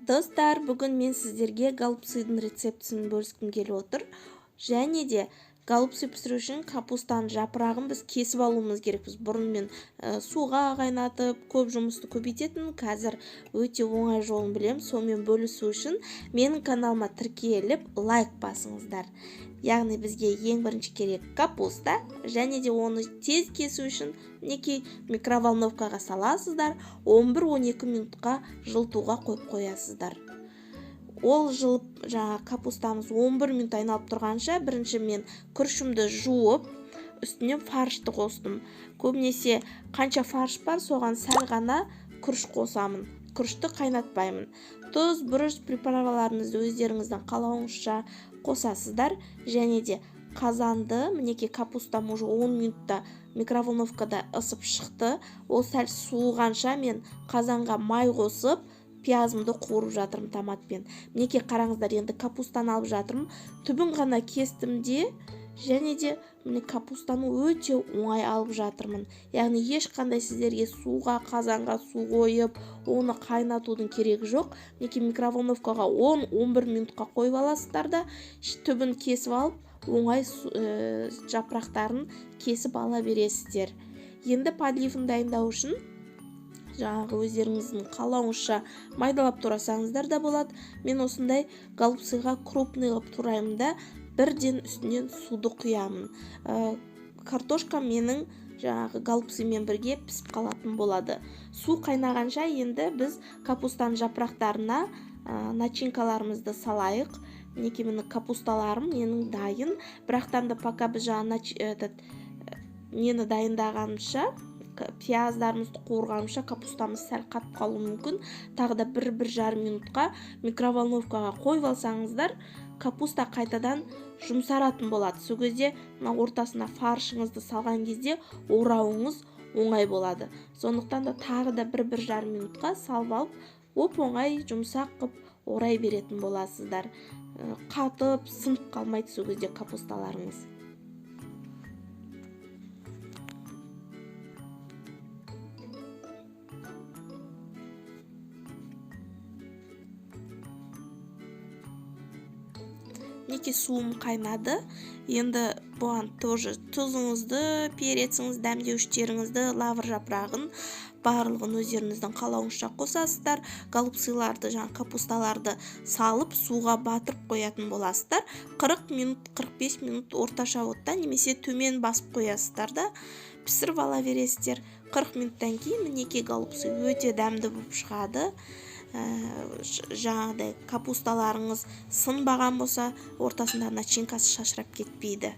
Достар, бүгін мен сіздерге голубцидың рецептісін бөліскім келіп отыр. Және де голубцы пісіру үшін капустаның жапырағын біз кесіп алуымыз керекпіз. Бұрын мен суға қайнатып, көп жұмысты көбейтетін, қазір өте оңай жолын білем. Сонымен бөлісу үшін менің каналыма тіркеліп, лайк басыңыздар. Яғни бізге ең бірінші керек капуста, және де оны тез кесу үшін мінекей микроволновкаға саласыздар, 11-12 минутқа жылытуға қойып қоясыздар. Ол жылып, капустамыз 11 минут айналып тұрғанша, бірінші мен күрішімді жуып, үстіне фаршты қостым. Көбінесе қанша фарш бар, соған сәл ғана күріш қосамын. Күрішті қайнатпаймын. Тұз, бұрыш препараларыңызды өздеріңіздің қалауыңызша қосасыздар. Және де қазанды, мінекей капустам уже 10 минутта микроволновкада ысып шықты. Ол сәл суығанша мен қазанға май қосып, пиязымды қуырып жатырмын томатпен. Мінекей қараңыздар, енді капустаны алып жатырмын. Түбін ғана кестім де, және де міне капустаны өте оңай алып жатырмын. Яғни ешқандай сіздерге суға, қазанға су қойып, оны қайнатудың керегі жоқ. Мінекей микроволновкаға 10-11 минутқа қойып аласыздар да, түбін кесіп алып, оңай жапырақтарын кесіп ала бересіздер. Енді подливын дайындау үшін жаңағы өздеріңіздің қалауыңызша майдалап турасаңыздар да болады. Мен осындай голубцыға крупный қылып тураймын да, бірден үстінен суды құямын. Картошка менің жаңағы голубцымен бірге пісіп қалатын болады. Су қайнағанша енді біз капустаның жапырақтарына начинкаларымызды салайық. Мінекей мені капусталарым менің дайын. Бірақтан да пока біз нені дайындағанымша, пияздарымызды қуырғанымша капустамыз сәл қатып қалуы мүмкін. Тағы да 1-1,5 минутқа микроволновкаға қойып алсаңыздар, капуста қайтадан жұмсаратын болады. Сол кезде ортасына фаршыңызды салған кезде орауыңыз оңай болады. Сондықтан да тағы да 1-1,5 минутқа салып алып, оп-оңай жұмсақ қып орай беретін боласыздар. Қатып, сынып қалмайды сол кезде капусталарыңыз. Мінекей суым қайнады. Енді бұған тоже тұзыңызды, переціңізді, дәмдеуіштеріңізді, лавр жапырағын барлығын өздеріңіздің қалауыңызша қосасыздар. Голубцыларды, капусталарды салып, суға батырып қоятын боласыздар. 40 минут, 45 минут орташа отта немесе төмен басып қоясыздар да, пісіріп ала бересіздер. 40 минуттан кейін мінекей голубцы өте дәмді болып шығады. Жаңағыдай капусталарыңыз сынбаған болса, ортасында начинкасы шашырап кетпейді.